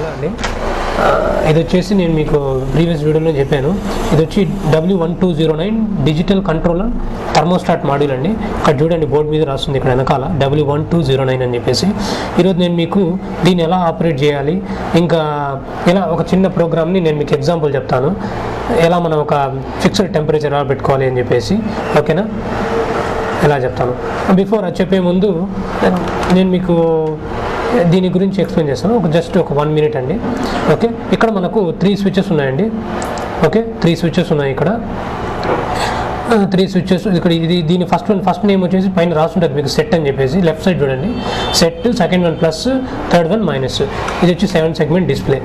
Hello అండి, ఇది వచ్చేసి నేను మీకు ప్రీవియస్ వీడియోలో చెప్పాను. ఇది వచ్చి W1209 digital controller thermostat module అండి. ఇక్కడ చూడండి, బోర్డు మీద రాస్తుంది ఇక్కడ వెనకాల W1209 అని చెప్పేసి. ఈరోజు నేను మీకు దీన్ని ఎలా ఆపరేట్ చేయాలి, ఇంకా ఎలా ఒక చిన్న ప్రోగ్రామ్ని నేను మీకు ఎగ్జాంపుల్ చెప్తాను, ఎలా మనం ఒక ఫిక్స్డ్ టెంపరేచర్ ఎలా పెట్టుకోవాలి అని చెప్పేసి. ఓకేనా, ఎలా చెప్తాను. బిఫోర్ అది చెప్పే ముందు నేను మీకు దీని గురించి ఎక్స్ప్లెయిన్ చేస్తాను. జస్ట్ ఒక 1 minute అండి. ఓకే, ఇక్కడ మనకు 3 స్విచెస్ ఉన్నాయండి. ఓకే, 3 స్విచెస్ ఉన్నాయి ఇక్కడ. 3 స్విచెస్ ఇక్కడ. ఇది దీని ఫస్ట్ నేమ్ వచ్చేసి పైన రాస్తుంటుంది మీకు సెట్ అని చెప్పేసి. లెఫ్ట్ సైడ్ చూడండి, set, second one plus, third one minus. ఇది వచ్చి 7 segment డిస్ప్లే.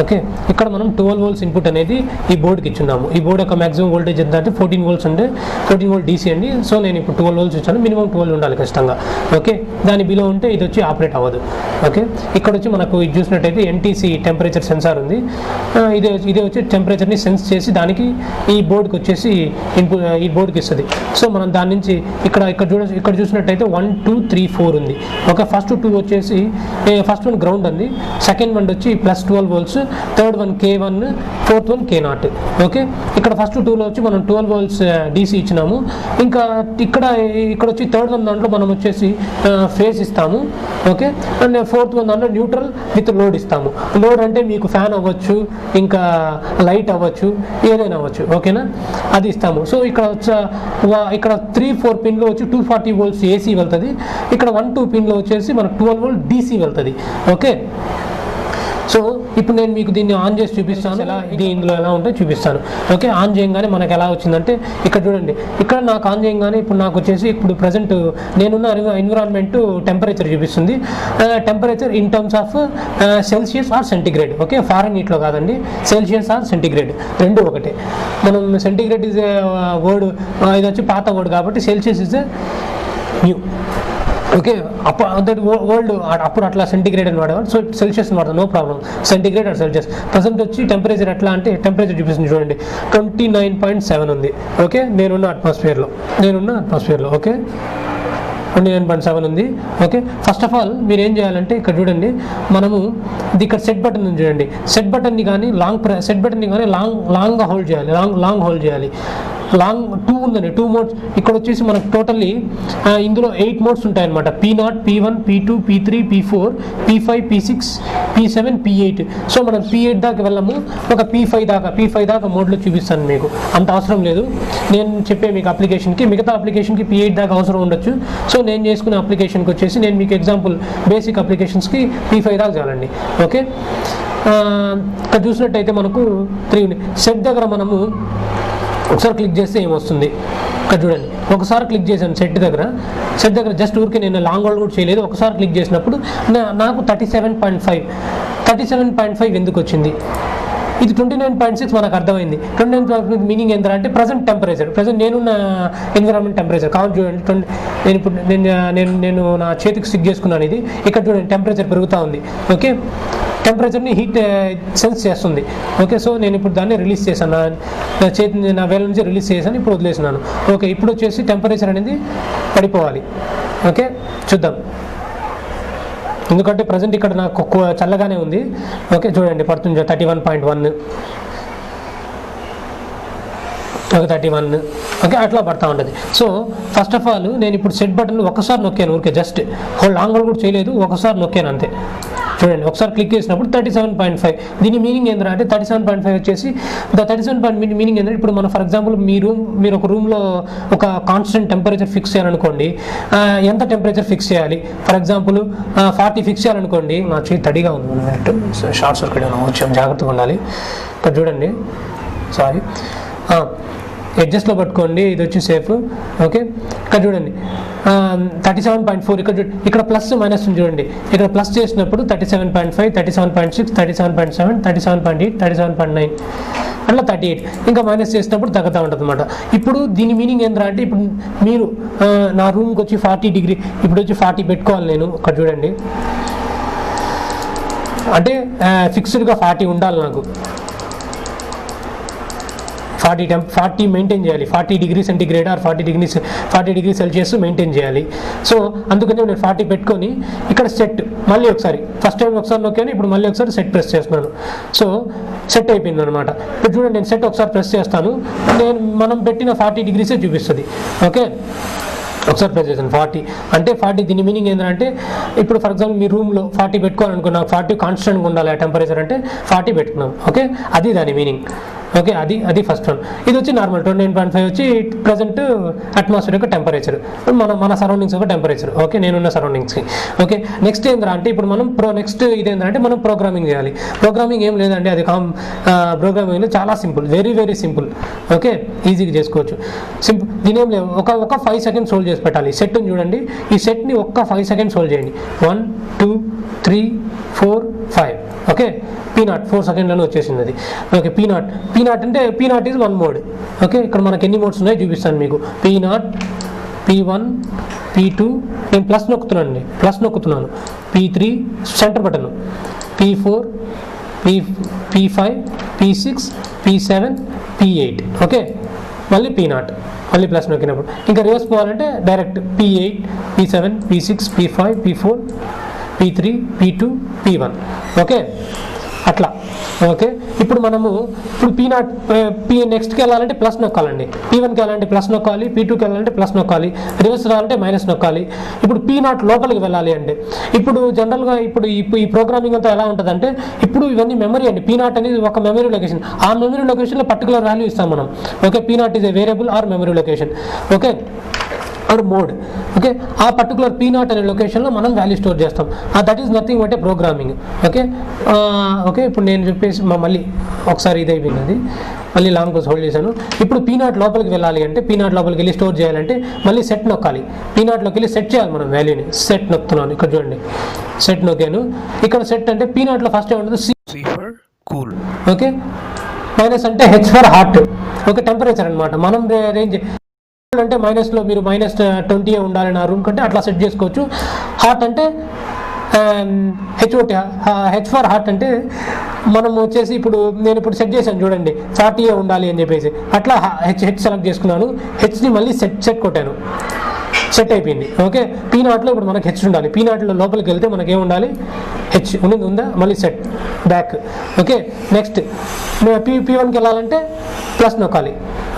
ఓకే, ఇక్కడ మనం 12 volts ఇన్పుట్ అనేది ఈ బోర్డుకి ఇచ్చున్నాము. ఈ బోర్డు యొక్క మాక్సిమం వోల్టేజ్ ఎంత అంటే 14 volts అంటే 14 volt DC అండి. సో నేను ఇప్పుడు 12 volts ఇచ్చాను. మినిమం 12 ఉండాలి ఖచ్చితంగా. ఓకే, దాని బిలో ఉంటే ఇది వచ్చి ఆపరేట్ అవ్వదు. ఓకే, ఇక్కడ వచ్చి మనకు ఇది చూసినట్టయితే NTC టెంపరేచర్ సెన్సార్ ఉంది. ఇదే వచ్చి టెంపరేచర్ని సెన్స్ చేసి దానికి ఈ బోర్డుకి వచ్చేసి ఇన్పుట్ ఈ బోర్డుకి ఇస్తుంది. సో మనం దాని నుంచి ఇక్కడ చూసినట్టయితే 1 2 3 4 ఉంది. ఓకే, ఫస్ట్ 2 వచ్చేసి ఫస్ట్ వన్ గ్రౌండ్ ఉంది, సెకండ్ వన్ వచ్చి plus 12 volts, third one K1, fourth one K0. Okay, ఇక్కడ ఫస్ట్ 2లో వచ్చి మనం 12 volts DC ఇచ్చినాము. ఇంకా ఇక్కడ వచ్చి థర్డ్ వన్ దాంట్లో మనం వచ్చేసి ఫేస్ ఇస్తాము. ఓకే, అండ్ ఫోర్త్ వన్ దాంట్లో న్యూట్రల్ విత్ లోడ్ ఇస్తాము. లోడ్ అంటే మీకు ఫ్యాన్ అవ్వచ్చు, ఇంకా లైట్ అవ్వచ్చు, ఏదైనా అవ్వచ్చు. ఓకేనా, అది ఇస్తాము. సో ఇక్కడ 3-4 పిన్లో వచ్చి 240 volts AC వెళ్తుంది. ఇక్కడ 1-2 పిన్లో వచ్చేసి మనకు 12 volt DC వెళ్తుంది. ఓకే, సో ఇప్పుడు నేను మీకు దీన్ని ఆన్ చేసి చూపిస్తాను, ఇందులో ఎలా ఉంటే చూపిస్తాను. ఓకే, ఆన్ చేయగానే మనకు ఎలా వచ్చిందంటే ఇక్కడ చూడండి, ఇక్కడ నాకు ఆన్ చేయగానే ఇప్పుడు నాకు వచ్చేసి ఇప్పుడు ప్రజెంట్ నేనున్న ఎన్విరాన్మెంట్ టెంపరేచర్ చూపిస్తుంది. Temperature in terms of celsius or centigrade. Okay, ఫారెన్హీట్లో కాదండి, సెల్సియస్ ఆర్ సెంటిగ్రేడ్ రెండు ఒకటే. మనం సెంటిగ్రేడ్ ఇస్ వర్డ్, ఇది వచ్చి పాత వర్డ్ కాబట్టి Celsius is new. Okay, world అప్పుడు అట్లా సెంటిగ్రేడ్ అని వాడేవాడు. సో సెల్సియస్ వాడతాం, no problem. Centigrade or Celsius. Present వచ్చి టెంపరేచర్ ఎట్లా అంటే టెంపరేచర్ చూపిస్తుంది చూడండి, 29.7 ఉంది. ఓకే, నేనున్న అట్మాస్ఫియర్లో. ఓకే, 29.7 ఉంది. ఓకే, ఫస్ట్ ఆఫ్ ఆల్ మీరు ఏం చేయాలంటే ఇక్కడ చూడండి, మనము ఇక్కడ సెట్ బటన్ ఉంది చూడండి, సెట్ బటన్ని కానీ లాంగ్గా హోల్డ్ చేయాలి. లాంగ్ హోల్డ్ చేయాలి. లాంగ్ 2 ఉందండి, 2 modes. ఇక్కడ వచ్చేసి మనకు టోటల్లీ ఇందులో 8 modes ఉంటాయన్నమాట. P0, P1, P2, P3, P4, P5, P6, P7, P8. So మనం P8 దాకా వెళ్ళము, ఒక P5 దాకా మోడ్లో చూపిస్తాను మీకు. అంత అవసరం లేదు నేను చెప్పే మీకు అప్లికేషన్కి. మిగతా అప్లికేషన్కి P8 దాకా అవసరం ఉండొచ్చు. సో నేను చేసుకునే అప్లికేషన్కి వచ్చేసి నేను మీకు ఎగ్జాంపుల్ బేసిక్ అప్లికేషన్స్కి P5 దాకా చాలండి. ఓకే, ఇక్కడ చూసినట్టయితే మనకు 3 ఉంది. సెట్ దగ్గర మనము ఒకసారి క్లిక్ చేస్తే ఏమొస్తుంది ఇక్కడ చూడండి. ఒకసారి క్లిక్ చేశాను సెట్ దగ్గర జస్ట్ ఊరికే నేను లాంగ్ హోల్డ్ కూడా చేయలేదు. ఒకసారి క్లిక్ చేసినప్పుడు నాకు 37.5 ఎందుకు వచ్చింది? ఇది 29.6 మనకు అర్థమైంది. 29.5 మీనింగ్ ఏంటంటే అంటే ప్రజెంట్ నేనున్న ఎన్విరాన్మెంట్ టెంపరేచర్ కావాలి చూడండి. నేను నా చేతికి స్టిక్ చేసుకున్నాను. ఇది ఇక్కడ చూడండి, టెంపరేచర్ పెరుగుతూ ఉంది. ఓకే, టెంపరేచర్ని హీట్ సెన్స్ చేస్తుంది. ఓకే, సో నేను ఇప్పుడు దాన్ని రిలీజ్ చేశాను, నా వేల నుంచి రిలీజ్ చేశాను, ఇప్పుడు వదిలేసినాను. ఓకే, ఇప్పుడు వచ్చేసి టెంపరేచర్ అనేది పడిపోవాలి. ఓకే, చూద్దాం. ఎందుకంటే ప్రజెంట్ ఇక్కడ నాకు చల్లగానే ఉంది. ఓకే, చూడండి పడుతుంది 31.1. ఓకే, 31. ఓకే, అట్లా పడతా ఉంటుంది. సో ఫస్ట్ ఆఫ్ ఆల్ నేను ఇప్పుడు సెట్ బటన్ ఒకసారి నొక్కాను, ఊరికే జస్ట్ లాంగ్ హోల్డ్ కూడా చేయలేదు, ఒకసారి నొక్కాను అంతే. చూడండి, ఒకసారి క్లిక్ చేసినప్పుడు 37.5. దీని మీనింగ్ ఏంటంటే అంటే 37.5 వచ్చేసి 37 మీనింగ్ ఏంటంటే ఇప్పుడు మనం ఫర్ ఎగ్జాంపుల్ మీరు ఒక రూమ్లో ఒక కాన్స్టెంట్ టెంపరేచర్ ఫిక్స్ చేయాలనుకోండి. ఎంత టెంపరేచర్ ఫిక్స్ చేయాలి? ఫర్ ఎగ్జాంపుల్ 40 ఫిక్స్ చేయాలనుకోండి. నా చేతి తడిగా ఉంది, షార్ట్ సర్క్యూట్ వచ్చాం, జాగ్రత్తగా ఉండాలి. ఇక్కడ చూడండి, సారీ, అడ్జస్ట్లో పట్టుకోండి, ఇది వచ్చి సేఫ్. ఓకే, ఇక్కడ చూడండి 37.4. ఇక్కడ ప్లస్ మైనస్ చూడండి. ఇక్కడ ప్లస్ చేసినప్పుడు 37.5, 37.6, 37.7, 37.8, 37.9 అట్లా 38. ఇంకా మైనస్ చేసినప్పుడు తగ్గుతూ ఉంటుంది అనమాట. ఇప్పుడు దీని మీనింగ్ ఏంటంటే అంటే ఇప్పుడు మీరు నా రూమ్కి వచ్చి 40 degree ఇప్పుడు వచ్చి 40 పెట్టుకోవాలి నేను. ఇక్కడ చూడండి, అంటే ఫిక్స్డ్గా 40 ఉండాలి నాకు. 40 మెయింటైన్ చేయాలి, 40 degree centigrade or 40 degree Celsius maintain చేయాలి. సో అందుకని నేను 40 పెట్టుకొని ఇక్కడ సెట్ మళ్ళీ ఒకసారి ఫస్ట్ టైం ఒకసారి నొక్కాను, ఇప్పుడు మళ్ళీ ఒకసారి సెట్ ప్రెస్ చేస్తున్నాను. సో సెట్ అయిపోయింది అనమాట. ఇప్పుడు చూడండి నేను సెట్ ఒకసారి ప్రెస్ చేస్తాను, మనం పెట్టిన 40 డిగ్రీసే చూపిస్తుంది. ఓకే, ఒకసారి ప్రెస్ చేశాను 40 అంటే 40. దీని మీనింగ్ ఏంటంటే ఇప్పుడు ఫర్ ఎగ్జాంపుల్ మీ రూమ్లో 40 పెట్టుకోవాలనుకున్నా, 40 కాన్స్టెంట్గా ఉండాలి ఆ టెంపరేచర్ అంటే 40 పెట్టుకున్నాం. ఓకే, అది దాని మీనింగ్. ఓకే, అది ఫస్ట్ వన్. ఇది వచ్చి నార్మల్ 29.5 వచ్చి ప్రజెంట్ అట్మాస్ఫియర్ యొక్క టెంపరేచర్, మన సరౌండింగ్స్ యొక్క టెంపరేచర్. ఓకే, నేనున్న సరౌండింగ్స్కి. ఓకే, నెక్స్ట్ ఏంటంటే అంటే ఇప్పుడు మనం నెక్స్ట్ ఇదేంటంటే మనం ప్రోగ్రామింగ్ చేయాలి. ప్రోగ్రామింగ్ ఏం లేదండి, అది ప్రోగ్రామింగ్ చాలా simple, very very simple. Okay, ఈజీగా చేసుకోవచ్చు. సింపుల్, దీని ఏం లేవు, ఒక 5 సెకండ్స్ హోల్డ్ చేసి పెట్టాలి. సెట్ని చూడండి, ఈ సెట్ని ఒక్క 5 సెకండ్స్ హోల్డ్ చేయండి. 1 2 3 4 5. ఓకే, P0 4 సెకండ్లలో వచ్చేసింది అది. ఓకే, P0 అంటే P0 ఈజ్ 1 మోడ్. ఓకే, ఇక్కడ మనకి ఎన్ని మోడ్స్ ఉన్నాయో చూపిస్తాను మీకు. P0, P1, P2, నేను ప్లస్ నొక్కుతున్నాను, P3 centre button, P4, P5, P6, P7, P8. Okay, మళ్ళీ P0 మళ్ళీ ప్లస్ నొక్కినప్పుడు. ఇంకా రివర్స్ పోవాలంటే direct P8, P7, P6, P5, P4, P3, P2, P1. Okay, అట్లా. ఓకే, ఇప్పుడు P0 నెక్స్ట్కి వెళ్ళాలంటే ప్లస్ నొక్కాలండి, P1కి వెళ్ళాలంటే ప్లస్ నొక్కాలి, P2కి వెళ్ళాలంటే ప్లస్ నొక్కాలి, రివర్స్ రావాలంటే మైనస్ నొక్కాలి. ఇప్పుడు P0 లోపలికి వెళ్ళాలి అంటే ఇప్పుడు జనరల్గా ఈ ప్రోగ్రామింగ్ అంతా ఎలా ఉంటుందంటే ఇప్పుడు ఇవన్నీ మెమరీ అండి. P0 అనేది ఒక మెమరీ లొకేషన్, ఆ మెమరీ లొకేషన్లో పర్టికులర్ వాల్యూ ఇస్తాం మనం. Okay, P0 is a variable or memory location. Okay, or mode. Okay, ఆ పర్టికులర్ P0 అనే లొకేషన్లో మనం వాల్యూ స్టోర్ చేస్తాం. That is nothing but a programming. Okay, ఇప్పుడు నేను చెప్పేసి మళ్ళీ ఒకసారి ఇది అయిపోయింది, మళ్ళీ లాంగ్ కోర్స్ హోల్డ్ చేశాను. ఇప్పుడు P0 లోపలికి వెళ్ళాలి అంటే P0 లోపలికి వెళ్ళి స్టోర్ చేయాలంటే మళ్ళీ సెట్ నొక్కాలి. P0లోకి వెళ్ళి సెట్ చేయాలి మనం వాల్యూని. సెట్ నొక్కుతున్నాను, ఇక్కడ చూడండి సెట్ నొక్కాను. ఇక్కడ సెట్ అంటే P0లో ఫస్ట్ ఏముంటుంది, C for cool. Okay, minus అంటే H for hot. Okay, temperature అనమాట. మనం రేంజ్ అంటే మైనస్లో మీరు -20 ఉండాలి నా రూమ్ కంటే, అట్లా సెట్ చేసుకోవచ్చు. హాట్ అంటే హెచ్ ఫర్ హాట్ అంటే మనం వచ్చేసి నేను ఇప్పుడు సెట్ చేశాను చూడండి 40 ఉండాలి అని చెప్పేసి, అట్లా హెచ్ సెలెక్ట్ చేసుకున్నాను. హెచ్ని మళ్ళీ సెట్ కొట్టాను, సెట్ అయిపోయింది. ఓకే, P0లో ఇప్పుడు మనకి హెచ్ ఉండాలి. P0లో లోపలికి వెళ్తే మనకి ఏం ఉండాలి, హెచ్ ఉందా, మళ్ళీ సెట్ బ్యాక్. ఓకే, నెక్స్ట్ P1కి వెళ్ళాలంటే ప్లస్ నొక్కాలి.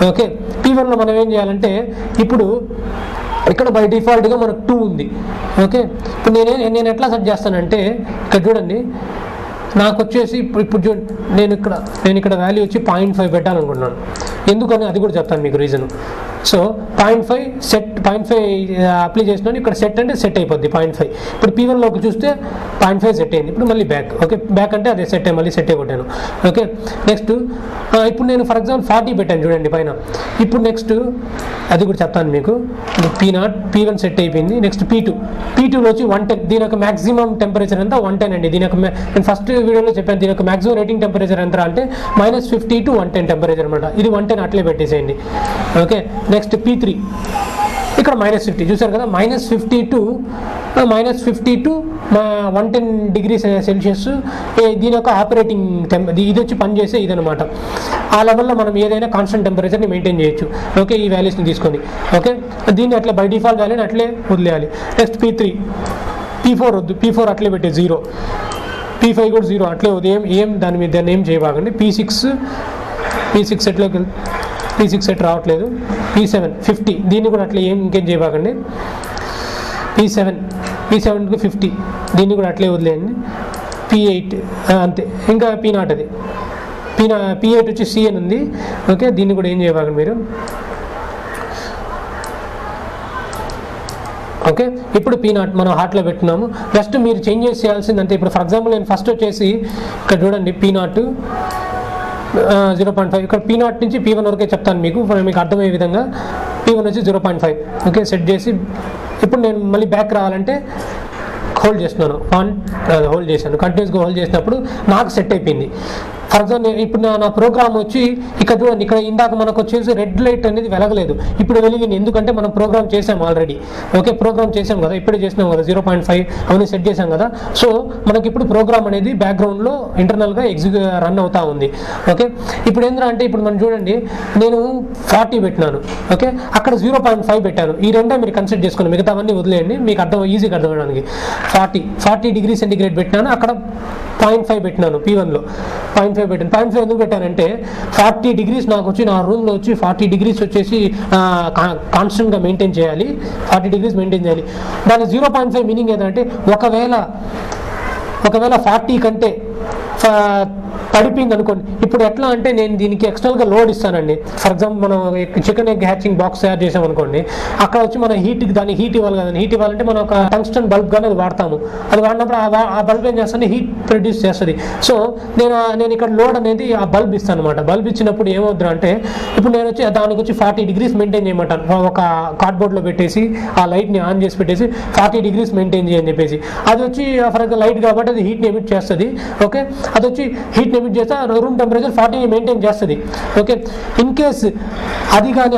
ఓకే, P1లో మనం ఏం చేయాలంటే ఇప్పుడు ఇక్కడ బై డిఫాల్ట్గా మనకు 2 ఉంది. ఓకే, ఇప్పుడు నేను ఎట్లా సెట్ చేస్తానంటే ఇక్కడ చూడండి, నాకు వచ్చేసి ఇప్పుడు చూడండి నేను ఇక్కడ వాల్యూ వచ్చి 0.5 పెట్టాలనుకుంటున్నాను. ఎందుకని అది కూడా చెప్తాను మీకు రీజన్. సో 0.5 సెట్ 0.5 అప్లై చేసినాను. ఇక్కడ సెట్ అంటే సెట్ అయిపోద్ది 0.5. ఇప్పుడు P1లోకి చూస్తే 0.5 సెట్ అయింది. ఇప్పుడు మళ్ళీ బ్యాక్. ఓకే, బ్యాక్ అంటే అదే సెట్ మళ్ళీ సెట్ అయిపోయాను. ఓకే, నెక్స్ట్ ఇప్పుడు నేను ఫర్ ఎగ్జాంపుల్ 40 పెట్టాను చూడండి పైన. ఇప్పుడు నెక్స్ట్ అది కూడా చెప్తాను మీకు. P1 సెట్ అయిపోయింది. నెక్స్ట్ P2లో వచ్చి 110. దీని యొక్క మ్యాక్సిమం టెంపరేచర్ ఎంత 110 అండి. దీని యొక్క నేను ఫస్ట్ వీడియోలో చెప్పాను దీని యొక్క మ్యాక్సిమం రేటింగ్ టెంపరేచర్ ఎంత అంటే -50 to 110 టెంపరేచర్ అనమాట. ఇది 110 అట్లే పెట్టేసేయండి. ఓకే, నెక్స్ట్ P3 ఇక్కడ -50 చూసారు కదా, -50 to 110 డిగ్రీ సెల్సియస్ దీని యొక్క ఆపరేటింగ్ ఇది వచ్చి పనిచేసే ఇదనమాట. ఆ లెవెల్లో మనం ఏదైనా కాన్స్టెంట్ టెంపరేచర్ని మెయింటైన్ చేయొచ్చు. ఓకే, ఈ వాల్యూస్ని తీసుకొని. ఓకే, దీన్ని అట్లే బై డిఫాల్ట్ వాల్యూని అట్లే వదిలేయాలి. నెక్స్ట్ P4 వద్దు, P4 అట్లే పెట్టే 0, P5 కూడా 0 అట్లే వద్దు. ఏం దాన్ని ఏం చేయబాకండి. P6 సెట్లోకి P6 సెట్ రావట్లేదు. P7 50 దీన్ని కూడా అట్లే ఇంకేం చేయబాకండి. P7కి 50 దీన్ని కూడా అట్లే వదిలేయండి. P8 అంతే. ఇంకా P0 అది P8 వచ్చి CN ఉంది. ఓకే, దీన్ని కూడా ఏం చేయబాకండి మీరు. ఓకే, ఇప్పుడు P0 మనం హార్ట్లో పెట్టున్నాము. జస్ట్ మీరు చేంజెస్ చేయాల్సిందంటే ఇప్పుడు ఫర్ ఎగ్జాంపుల్ నేను ఫస్ట్ వచ్చేసి ఇక్కడ చూడండి P0 0.5. ఇక్కడ P0 నుంచి P1 వరకే చెప్తాను మీకు అర్థమయ్యే విధంగా. P1 వచ్చి 0.5. ఓకే, సెట్ చేసి ఇప్పుడు నేను మళ్ళీ బ్యాక్ రావాలంటే హోల్డ్ చేస్తున్నాను. హోల్డ్ చేశాను, కంటిన్యూస్గా హోల్డ్ చేసినప్పుడు నాకు సెట్ అయిపోయింది. ఫర్ ఎగ్జాంపుల్ ఇప్పుడు నా ప్రోగ్రామ్ వచ్చి ఇక్కడ చూడండి, ఇక్కడ ఇందాక మనకు వచ్చేసి రెడ్ లైట్ అనేది వెలగలేదు, ఇప్పుడు వెలిగింది. ఎందుకంటే మనం ప్రోగ్రామ్ చేసాం ఆల్రెడీ. ఓకే, ప్రోగ్రామ్ చేసాం కదా, ఇప్పుడే చేసినాం కదా, 0.5 అవన్నీ సెట్ చేసాం కదా. సో మనకి ఇప్పుడు ప్రోగ్రామ్ అనేది బ్యాక్గ్రౌండ్లో ఇంటర్నల్గా రన్ అవుతా ఉంది. ఓకే, ఇప్పుడు ఏంటంటే ఇప్పుడు మనం చూడండి, నేను 40 పెట్టినాను. ఓకే, అక్కడ 0.5 పెట్టాను. ఈ రెండే మీరు కన్సిడర్ చేసుకోండి, మిగతావన్నీ వదిలేయండి, మీకు ఈజీగా అర్థమవడానికి. 40 డిగ్రీ సెంటిగ్రేడ్ పెట్టినాను, అక్కడ 0.5 పెట్టినాను. P1లో 0.5 పెట్టాను. 0.5 ఎందుకు పెట్టానంటే 40 డిగ్రీస్ నాకు వచ్చి నా రూమ్లో వచ్చి 40 డిగ్రీస్ వచ్చేసి కాన్స్టెంట్గా మెయింటైన్ చేయాలి. 40 డిగ్రీస్ మెయింటైన్ చేయాలి. దాని 0.5 మీనింగ్ ఏంటంటే ఒకవేళ 40 కంటే పడిపోయింది అనుకోండి. ఇప్పుడు ఎట్లా అంటే నేను దీనికి ఎక్స్టర్నల్గా లోడ్ ఇస్తానండి. ఫర్ ఎగ్జాంపుల్ మనం చికెన్ ఎగ్ హ్యాచింగ్ బాక్స్ తయారు చేసాం అనుకోండి, అక్కడ వచ్చి మన దానికి హీట్ ఇవ్వాలి కదండి. హీట్ ఇవ్వాలంటే మనం ఒక టంగ్స్టన్ బల్బ్ కానీ అది వాడతాము. అది వాడినప్పుడు ఆ బల్బ్ ఏం చేస్తుంది, హీట్ ప్రొడ్యూస్ చేస్తుంది. సో నేను ఇక్కడ లోడ్ అనేది ఆ బల్బ్ ఇస్తాను అనమాట. బల్బ్ ఇచ్చినప్పుడు ఏమవుతుంది అంటే ఇప్పుడు నేను వచ్చి దానికి వచ్చి 40 డిగ్రీస్ మెయింటైన్ చేయమంటాను. ఒక కార్డ్బోర్డ్లో పెట్టేసి ఆ లైట్ని ఆన్ చేసి పెట్టేసి 40 డిగ్రీస్ మెయింటైన్ చేయని చెప్పేసి, అది వచ్చి ఫర్ ఎగ్జాంపుల్ లైట్ కాబట్టి అది హీట్ని ఎమిట్ చేస్తుంది. ఓకే, అది వచ్చి హీట్ని ఎమిట్ చేస్తే రూమ్ టెంపరేచర్ 40 మెయింటైన్ చేస్తుంది. ఓకే, ఇన్ కేస్ అది కానీ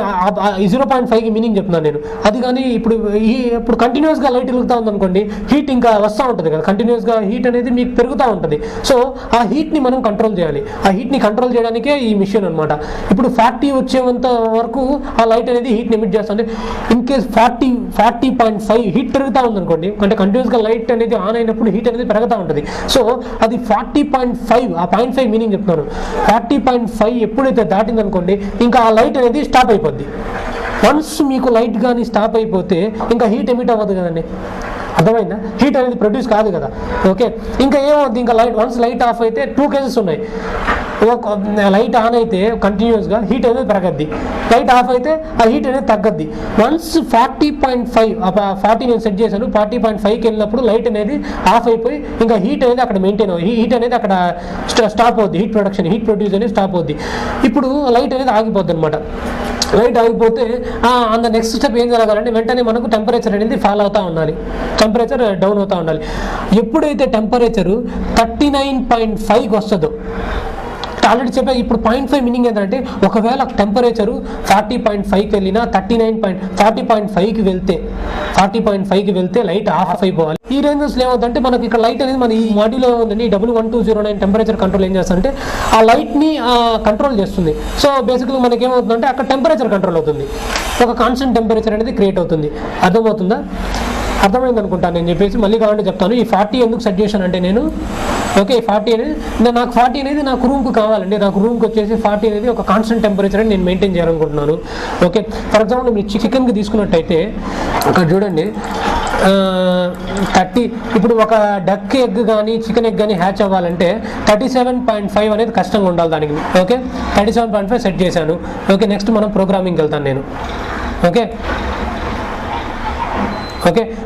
0.5కి మీనింగ్ చెప్తున్నాను నేను. అది కానీ ఇప్పుడు కంటిన్యూస్గా లైట్ వెలుగుతూ ఉందనుకోండి, హీట్ ఇంకా వస్తూ ఉంటుంది కదా, కంటిన్యూస్గా హీట్ అనేది మీకు పెరుగుతూ ఉంటుంది. సో ఆ హీట్ని మనం కంట్రోల్ చేయాలి. ఆ హీట్ని కంట్రోల్ చేయడానికే ఈ మిషన్ అనమాట. ఇప్పుడు 40 వచ్చేంత వరకు ఆ లైట్ అనేది హీట్ని ఎమిట్ చేస్తుంది. ఇన్ కేస్ 40.5 హీట్ పెరుగుతూ ఉందనుకోండి, అంటే కంటిన్యూస్గా లైట్ అనేది ఆన్ అయినప్పుడు హీట్ అనేది పెరుగుతూ ఉంటుంది. సో అది 40.5, ఆ 0.5 మీనింగ్ చెప్తున్నాను. 40.5 ఎప్పుడైతే దాటింది అనుకోండి, ఇంకా ఆ లైట్ అనేది స్టాప్ అయిపోద్ది. వన్స్ మీకు లైట్ కానీ స్టాప్ అయిపోతే ఇంకా హీట్ ఎమిట్ అవ్వదు కదండి, అర్థమైందా? హీట్ అనేది ప్రొడ్యూస్ కాదు కదా. ఓకే, ఇంకా ఏమవుద్ది, ఇంకా వన్స్ లైట్ ఆఫ్ అయితే 2 కేసెస్ ఉన్నాయి. లైట్ ఆన్ అయితే కంటిన్యూస్గా హీట్ అనేది పెరగద్ది, లైట్ ఆఫ్ అయితే ఆ హీట్ అనేది తగ్గద్ది. వన్స్ 40.5 40 నేను సెట్ చేశాను, 40.5కి వెళ్ళినప్పుడు లైట్ అనేది ఆఫ్ అయిపోయి ఇంకా హీట్ అనేది అక్కడ మెయింటైన్ అవుతుంది. హీట్ అనేది అక్కడ స్టాప్ అవుద్ది, హీట్ ప్రొడ్యూస్ అనేది స్టాప్ అవుద్ది. ఇప్పుడు లైట్ అనేది ఆగిపోద్ది అనమాట. లైట్ ఆగిపోతే అంత నెక్స్ట్ స్టెప్ ఏం జరగాలంటే వెంటనే మనకు టెంపరేచర్ అనేది ఫాల్ అవుతూ ఉండాలి, టెంపరేచర్ డౌన్ అవుతూ ఉండాలి. ఎప్పుడైతే టెంపరేచరు 39.5కి వస్తుందో, ఆల్రెడీ చెప్పాను. ఇప్పుడు 0.5 మీనింగ్ ఏంటంటే ఒకవేళ టెంపరేచరు 40.5కి వెళ్ళినా 40.5కి వెళ్తే లైట్ ఆఫ్ అయిపోవాలి. ఈ రేంజెస్లో ఏమవుతుందంటే మనకి ఇక్కడ లైట్ అనేది మన ఈ మాడ్యూల్ ఏముందండి, W1209 టెంపరేచర్ కంట్రోల్ ఏం చేస్తుందంటే ఆ లైట్ని కంట్రోల్ చేస్తుంది. సో బేసిక్గా మనకి ఏమవుతుందంటే అక్కడ టెంపరేచర్ కంట్రోల్ అవుతుంది, ఒక కాన్స్టెంట్ టెంపరేచర్ అనేది క్రియేట్ అవుతుంది. అర్థమవుతుందా? అర్థమైంది అనుకుంటాను నేను చెప్పేసి మళ్ళీ కావాలంటే చెప్తాను. ఈ 40 ఎందుకు సెట్ చేశాను అంటే నేను, ఓకే, 40 అనేది నాకు 40 అనేది నాకు రూమ్కి కావాలండి. నాకు రూమ్కి వచ్చేసి 40 అనేది ఒక కాన్స్టెంట్ టెంపరేచర్ అని నేను మెయింటైన్ చేయాలనుకుంటున్నాను. ఓకే, ఫర్ ఎగ్జాంపుల్ మీరు చికెన్కి తీసుకున్నట్టయితే అక్కడ చూడండి 30, ఇప్పుడు ఒక డక్ ఎగ్ కానీ చికెన్ ఎగ్ కానీ హ్యాచ్ అవ్వాలంటే 37.5 అనేది కష్టంగా ఉండాలి దానికి. ఓకే, 37.5 సెట్ చేశాను. ఓకే, నెక్స్ట్ మనం ప్రోగ్రామింగ్కి వెళ్తాను నేను. ఓకే,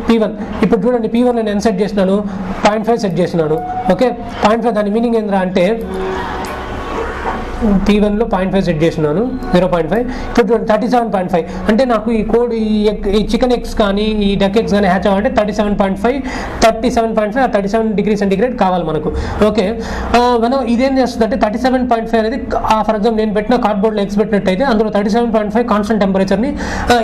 P1 ఇప్పుడు చూడండి, P1 నేను ఎంత సెట్ చేసినాను, 0.5 సెట్ చేసినాను. ఓకే, 0.5 దాని మీనింగ్ ఏంద్రా అంటే P1లో 0.5 సెట్ చేసినాను, 0.5. ఇప్పుడు చూడండి 37.5 అంటే నాకు ఈ కోడ్ ఈ చికెన్ ఎగ్స్ కానీ ఈ డక్ ఎగ్స్ కానీ హ్యాచ్ అవ్వాలంటే 37 డిగ్రీ సెంటిగ్రేడ్ కావాలి మనకు. ఓకే, మనం ఇదేం చేస్తుంది అంటే 37.5 అనేది ఫర్ ఎగ్జాంపుల్ నేను పెట్టిన కార్డ్బోర్డ్లో ఎగ్స్ పెట్టినట్టయితే అందులో 37.5 కాన్స్టెంట్ టెంపరేచర్ని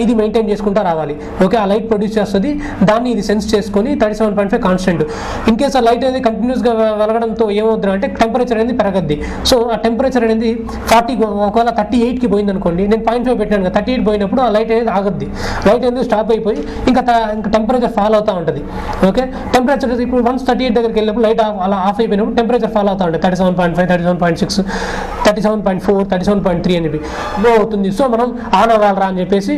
ఇది మెయింటైన్ చేసుకుంటూ రావాలి. ఓకే, ఆ లైట్ ప్రొడ్యూస్ చేస్తుంది, దాన్ని ఇది సెన్స్ చేసుకొని 37.5 కాన్స్టెంట్. ఇన్ కేస్ ఆ లైట్ అనేది కంటిన్యూస్గా వెలగడంతో ఏమవుతుంది అంటే టెంపరేచర్ అనేది పెరగద్ది. సో ఆ టెంపరేచర్ అనేది 40 ఒకవేళ 38కి పోయింది అనుకోండి, నేను 0.5 పెట్టాను కదా, 38 పోయినప్పుడు ఆ లైట్ అనేది ఆగద్ది, లైట్ అనేది స్టాప్ అయిపోయి ఇంకా టెంపరేచర్ ఫాల్ అవుతూ ఉంటుంది. ఓకే, టెంపరేచర్ ఇప్పుడు 138 దగ్గరికి వెళ్ళినప్పుడు లైట్ అలా ఆఫ్ అయిపోయినప్పుడు టెంపరేచర్ ఫాల్ అవుతూ ఉంటుంది, 37.5, 37.6, 37.4, 37.3 అని లో అవుతుంది. సో మనం ఆన్ అవ్వాలరా అని చెప్పేసి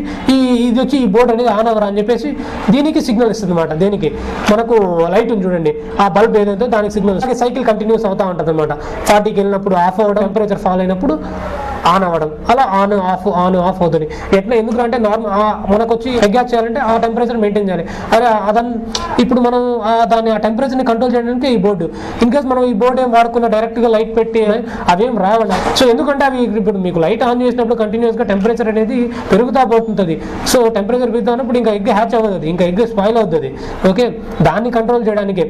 ఇది వచ్చి ఈ బోర్డు అనేది ఆన్ అవ్వరా అని చెప్పేసి దీనికి సిగ్నల్ ఇస్తుంది అనమాట. దేనికి, మనకు లైట్ ఉంది చూడండి, ఆ బల్బ్ ఏదైతే దానికి సిగ్నల్ సైకిల్ కంటిన్యూస్ అవుతూ ఉంటుంది అనమాట. 40కి వెళ్ళినప్పుడు ఆఫ్ అవ్వడం, టెంపరేచర్ ఫాల్ అయినప్పుడు ఆన్ అవ్వడం, అలా ఆన్ ఆఫ్ అవుతుంది. ఎట్లా ఎందుకంటే నార్మల్ మనకు వచ్చి ఎగ్ హ్యాచ్ చేయాలంటే ఆ టెంపరేచర్ మెయింటైన్ చేయాలి. అదే ఇప్పుడు మనం దాన్ని ఆ టెంపరేచర్ని కంట్రోల్ చేయడానికి ఈ బోర్డు, ఇన్ కేస్ మనం ఈ బోర్డు ఏం వాడుకున్న డైరెక్ట్గా లైట్ పెట్టి అవేం రావండి. సో ఎందుకంటే అవి ఇప్పుడు మీకు లైట్ ఆన్ చేసినప్పుడు కంటిన్యూస్గా టెంపరేచర్ అనేది పెరుగుతా పోతుంటుంది. సో టెంపరేచర్ పెరుగుతున్నప్పుడు ఇంకా ఎగ్ హ్యాచ్ అవ్వదు, ఇంకా ఎగ్ స్పాయిల్ అవుతుంది. ఓకే, దాన్ని కంట్రోల్ చేయడానికి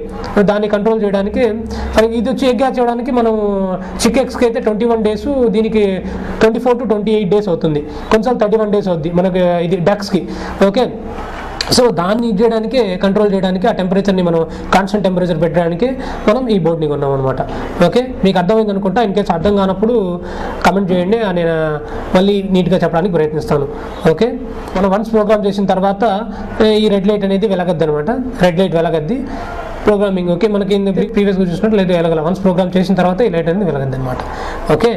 ఇది వచ్చి ఎగ్ హ్యాచ్ చేయడానికి మనం చిక్ ఎగ్స్కి అయితే 21 days, దీనికి 24 to 28 days అవుతుంది. కొంచెం 31 days అవుద్ది మనకి ఇది డక్స్కి. ఓకే, సో దాన్ని ఇది చేయడానికి కంట్రోల్ చేయడానికి ఆ టెంపరేచర్ని మనం కాన్స్టెంట్ టెంపరేచర్ పెట్టడానికి మనం ఈ బోర్డ్ని కొన్నాం అనమాట. ఓకే, మీకు అర్థమైంది అనుకుంటా. ఇన్ కేసు అర్థం కానప్పుడు కమెంట్ చేయండి, నేను మళ్ళీ నీట్గా చెప్పడానికి ప్రయత్నిస్తాను. ఓకే, మనం వన్స్ ప్రోగ్రామ్ చేసిన తర్వాత ఈ రెడ్ లైట్ అనేది వెలగద్ది అనమాట. రెడ్ లైట్ వెలగద్ది ప్రోగ్రామింగ్. ఓకే, మనకి ప్రీవియస్గా చూసినట్టు లేదు వెలగల. వన్స్ ప్రోగ్రామ్ చేసిన తర్వాత ఈ లైట్ అనేది వెలగద్ది అనమాట. ఓకే.